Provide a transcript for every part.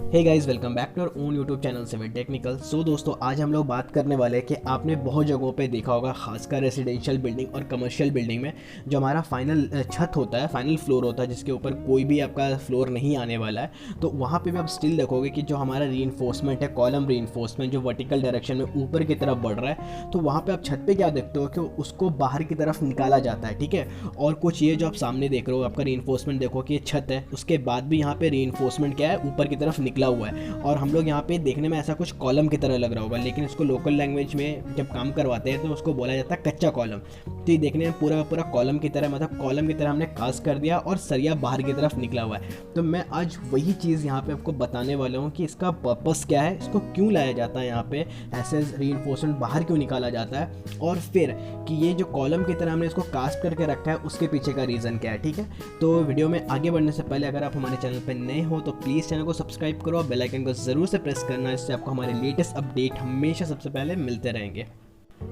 Hey guys, welcome back to our own YouTube channel seven technical. So दोस्तों, आज हम लोग बात करने वाले हैं कि आपने बहुत जगहों पे देखा होगा, खासकर रेजिडेंशियल बिल्डिंग और कमर्शियल बिल्डिंग में जो हमारा फाइनल छत होता है, फाइनल फ्लोर होता है, जिसके ऊपर कोई भी आपका फ्लोर नहीं आने वाला है। तो वहाँ पे भी आप स्टिल देखोगे कि जो हमारा रीइंफोर्समेंट है, कॉलम रीइंफोर्समेंट जो वर्टिकल डायरेक्शन में ऊपर की तरफ बढ़ रहा है, तो वहाँ पर आप छत पर क्या देखते हो कि उसको बाहर की तरफ निकाला जाता है। ठीक है। और कुछ ये जो आप सामने देख रहे हो, आपका रीइंफोर्समेंट देखो कि ये छत है, उसके बाद भी यहाँ पे रीइंफोर्समेंट क्या है, ऊपर की तरफ निकला हुआ है। और हम लोग यहाँ पे देखने में ऐसा कुछ कॉलम की तरह लग रहा होगा, लेकिन इसको लोकल लैंग्वेज में जब काम करवाते हैं तो उसको बोला जाता है कच्चा कॉलम। तो ये देखने में पूरा पूरा कॉलम की तरह, मतलब कॉलम की तरह हमने कास्ट कर दिया और सरिया बाहर की तरफ निकला हुआ है। तो मैं आज वही चीज़ यहाँ पे आपको बताने वाला हूँ कि इसका पर्पस क्या है, इसको क्यों लाया जाता है, यहाँ पे ऐसे रीइंफोर्समेंट बाहर क्यों निकाला जाता है, और फिर कि ये जो कॉलम की तरह हमने इसको कास्ट करके रखा है उसके पीछे का रीज़न क्या है। ठीक है। तो वीडियो में आगे बढ़ने से पहले अगर आप हमारे चैनल पर नए हो तो प्लीज़ चैनल को सब्सक्राइब करो और बेल आइकन को ज़रूर से प्रेस करना, इससे आपको हमारे लेटेस्ट अपडेट हमेशा सबसे पहले मिलते रहेंगे।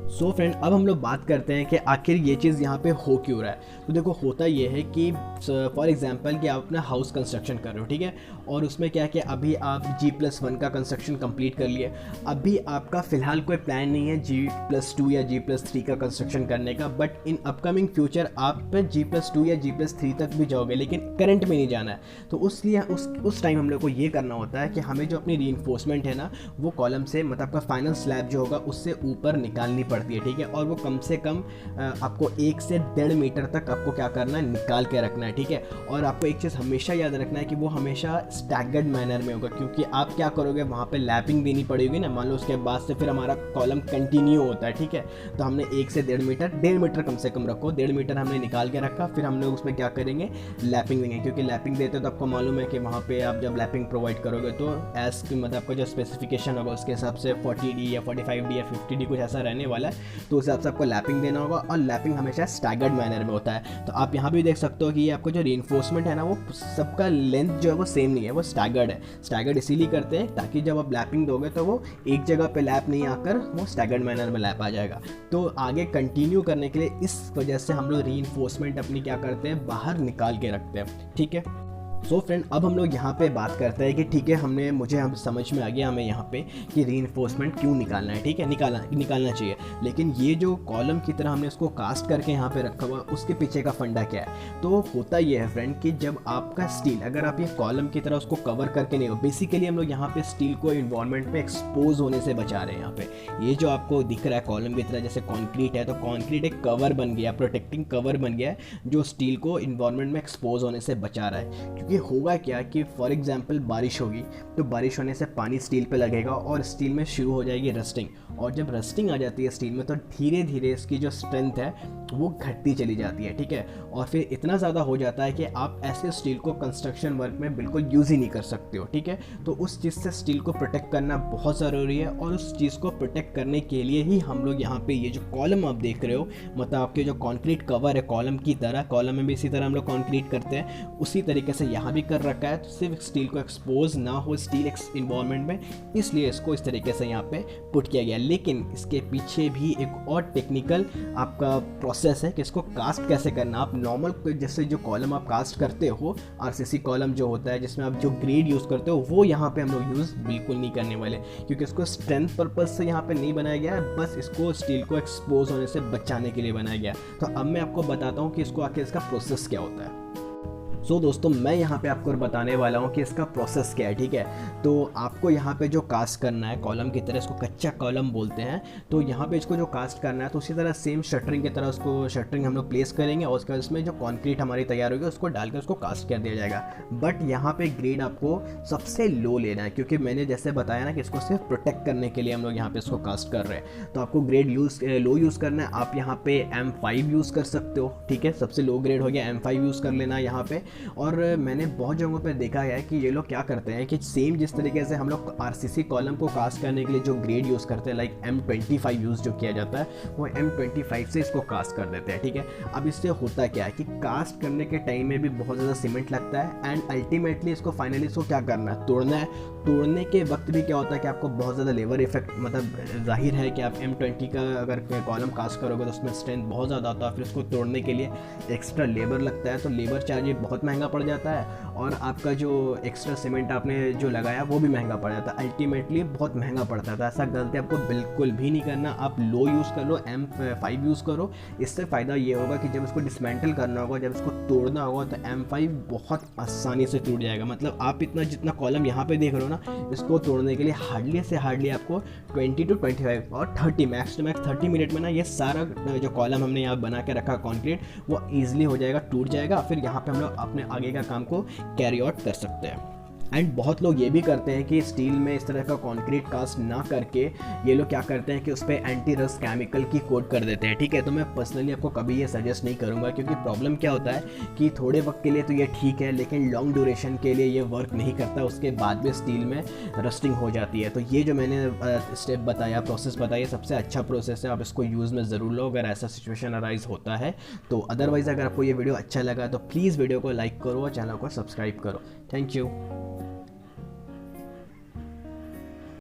सो फ्रेंड, अब हम लोग बात करते हैं कि आखिर ये चीज़ यहाँ पे हो क्यों रहा है। तो देखो, होता ये है कि फॉर एग्जांपल कि आप अपना हाउस कंस्ट्रक्शन कर रहे हो, ठीक है, और उसमें क्या है कि अभी आप G+1 का कंस्ट्रक्शन कंप्लीट कर लिए। अभी आपका फ़िलहाल कोई प्लान नहीं है G+2 या G+3 का कंस्ट्रक्शन करने का, बट इन अपकमिंग फ्यूचर आप G+2 या G+3 तक भी जाओगे, लेकिन करंट में नहीं जाना है। तो उसलिए उस टाइम हम लोग को ये करना होता है कि हमें जो अपनी रीइंफोर्समेंट है ना, वो कॉलम से, मतलब आपका फाइनल स्लैब जो होगा उससे ऊपर निकालनी पड़ती है। ठीक है। और वो कम से कम आपको 1 से 1.5 मीटर तक आपको क्या करना है, निकाल के रखना है। ठीक है। और आपको एक चीज़ हमेशा याद रखना है कि वो हमेशा स्टैगर्ड मैनर में होगा, क्योंकि आप क्या करोगे, वहाँ पे लैपिंग देनी पड़ेगी ना। मान लो उसके बाद से फिर हमारा कॉलम कंटिन्यू होता है। ठीक है। तो हमने 1 से 1.5 मीटर कम से कम रखो, 1.5 मीटर हमने निकाल के रखा, फिर हम लोग उसमें क्या करेंगे, लैपिंग देंगे। क्योंकि लैपिंग देते तो आपको मालूम है कि वहाँ पे आप जब लैपिंग प्रोवाइड करोगे तो एज की मतलब आपका जो स्पेसिफिकेशन होगा उसके हिसाब से 40D या 45D या 50D कुछ ऐसा रहने वाला है। तो उस हिसाब से आपको लैपिंग देना होगा, और लैपिंग हमेशा स्टैगर्ड मैनर में होता है। तो आप यहाँ भी देख सकते हो कि ये आपको जो रीइंफोर्समेंट है ना, वो सबका लेंथ जो है वो सेम नहीं है, वो स्टैगर्ड है। स्टैगर्ड इसीलिए करते हैं ताकि जब आप लैपिंग दोगे तो वो एक जगह पे लैप नहीं आकर वो स्टैगर्ड मैनर में लैप आ जाएगा। तो आगे कंटिन्यू करने के लिए इस वजह से हम लोग रीइंफोर्समेंट अपनी क्या करते हैं, बाहर निकाल के रखते हैं। ठीक है। सो फ्रेंड, अब हम लोग यहाँ पे बात करते हैं कि ठीक है, हम समझ में आ गया हमें यहाँ पे कि रीइंफोर्समेंट क्यों निकालना है। ठीक है, निकालना चाहिए। लेकिन ये जो कॉलम की तरह हमने इसको कास्ट करके यहाँ पे रखा हुआ, उसके पीछे का फंडा क्या है। तो होता ये है फ्रेंड कि जब आपका स्टील, अगर आप ये कॉलम की तरह उसको कवर करके नहीं हो, बेसिकली हम लोग यहाँ पे स्टील को इन्वायरमेंट में एक्सपोज होने से बचा रहे हैं। यहाँ पे ये जो आपको दिख रहा है कॉलम की तरह, जैसे कॉन्क्रीट है, तो कॉन्क्रीट एक कवर बन गया, प्रोटेक्टिंग कवर बन गया है, जो स्टील को इन्वायरमेंट में एक्सपोज होने से बचा रहा है। क्योंकि होगा क्या कि फॉर एग्जांपल बारिश होगी, तो बारिश होने से पानी स्टील पे लगेगा और स्टील में शुरू हो जाएगी रस्टिंग। और जब रस्टिंग आ जाती है स्टील में, तो धीरे धीरे इसकी जो स्ट्रेंथ है वो घटती चली जाती है। ठीक है। और फिर इतना ज़्यादा हो जाता है कि आप ऐसे स्टील को कंस्ट्रक्शन वर्क में बिल्कुल यूज़ ही नहीं कर सकते हो। ठीक है। तो उस चीज़ से स्टील को प्रोटेक्ट करना बहुत ज़रूरी है, और उस चीज़ को प्रोटेक्ट करने के लिए ही हम लोग यहाँ पे ये जो कॉलम आप देख रहे हो, मतलब आपके जो कॉन्क्रीट कवर है कॉलम की तरह, कॉलम में भी इसी तरह हम लोग कॉन्क्रीट करते हैं, उसी तरीके से यहाँ भी कर रखा है। तो सिर्फ स्टील को एक्सपोज ना हो स्टील इन्वायरमेंट में, इसलिए इसको इस तरीके से यहाँ पे पुट किया गया। लेकिन इसके पीछे भी एक और टेक्निकल आपका प्रोसेस है कि इसको कास्ट कैसे करना। आप नॉर्मल जैसे जो कॉलम आप कास्ट करते हो, RCC कॉलम जो होता है, जिसमें आप जो ग्रेड यूज़ करते हो, वो यहाँ पे हम लोग यूज़ बिल्कुल नहीं करने वाले, क्योंकि इसको स्ट्रेंथ पर्पज से यहाँ पे नहीं बनाया गया है, बस इसको स्टील को एक्सपोज होने से बचाने के लिए बनाया गया। तो अब मैं आपको बताता हूँ कि इसको आखिर इसका प्रोसेस क्या होता है। सो दोस्तों, मैं यहाँ पे आपको बताने वाला हूँ कि इसका प्रोसेस क्या है। ठीक है। तो आपको यहाँ पे जो कास्ट करना है कॉलम की तरह, इसको कच्चा कॉलम बोलते हैं। तो यहाँ पे इसको जो कास्ट करना है, तो उसी तरह सेम शटरिंग की तरह उसको शटरिंग हम लोग प्लेस करेंगे, और उसके बाद उसमें जो कॉन्क्रीट हमारी तैयार होगी उसको डालकर उसको कास्ट कर दिया जाएगा। बट यहाँ पे ग्रेड आपको सबसे लो लेना है, क्योंकि मैंने जैसे बताया ना कि इसको सिर्फ प्रोटेक्ट करने के लिए हम लोग यहाँ पे इसको कास्ट कर रहे हैं। तो आपको ग्रेड लो यूज़ करना है। आप यहाँ पे M5 यूज़ कर सकते हो। ठीक है। सबसे लो ग्रेड हो गया, M5 यूज़ कर लेना यहाँ पे। और मैंने बहुत जगहों पर देखा है कि ये लोग क्या करते हैं कि सेम जिस तरीके से हम लोग RCC कॉलम को कास्ट करने के लिए जो ग्रेड यूज़ करते हैं, लाइक M25 यूज़ जो किया जाता है, वो M25 से इसको कास्ट कर देते हैं। ठीक है। अब इससे होता क्या है कि कास्ट करने के टाइम में भी बहुत ज़्यादा सीमेंट लगता है, एंड अल्टीमेटली इसको फाइनली इसको क्या करना है, तोड़ना है। तोड़ने के वक्त भी क्या होता है कि आपको बहुत ज़्यादा लेबर इफेक्ट, मतलब जाहिर है कि आप M20 का अगर कॉलम कास्ट करोगे तो उसमें स्ट्रेंथ बहुत ज़्यादा होता है, फिर उसको तोड़ने के लिए एक्स्ट्रा लेबर लगता है, तो लेबर चार्ज बहुत महंगा पड़ जाता है। और आपका जो एक्स्ट्रा सीमेंट आपने जो लगाया वो भी महंगा पड़ जाता। अल्टीमेटली बहुत महंगा पड़ता था। ऐसा गलती आपको बिल्कुल भी नहीं करना। आप लो यूज़ कर लो, M5 यूज़ करो। इससे फ़ायदा ये होगा कि जब इसको डिसमेंटल करना होगा, जब इसको तोड़ना होगा, तो M5 बहुत आसानी से टूट जाएगा। मतलब आप इतना जितना कॉलम यहाँ पे देख रहे हो ना, इसको तोड़ने के लिए हार्डली से हार्डली आपको 20 to 25 और 30 मैक्स टू मैक्स 30 मिनट में ना ये सारा जो कॉलम हमने यहाँ बना के रखा कंक्रीट वो ईजिली हो जाएगा, टूट जाएगा। फिर यहाँ पे हम लोग अपने आगे का काम को कैरी आउट कर सकते हैं। एंड बहुत लोग ये भी करते हैं कि स्टील में इस तरह का कंक्रीट कास्ट ना करके ये लोग क्या करते हैं कि उस पर एंटी रस्ट केमिकल की कोट कर देते हैं, ठीक है। तो मैं पर्सनली आपको कभी ये सजेस्ट नहीं करूँगा, क्योंकि प्रॉब्लम क्या होता है कि थोड़े वक्त के लिए तो ये ठीक है, लेकिन लॉन्ग ड्यूरेशन के लिए ये वर्क नहीं करता। उसके बाद भी स्टील में रस्टिंग हो जाती है। तो ये जो मैंने स्टेप बताया, प्रोसेस बताया, सबसे अच्छा प्रोसेस है। आप इसको यूज़ में ज़रूर लो अगर ऐसा सिचुएशन अराइज होता है तो। अदरवाइज़ अगर आपको ये वीडियो अच्छा लगा तो प्लीज़ वीडियो को लाइक करो और चैनल को सब्सक्राइब करो। Thank you.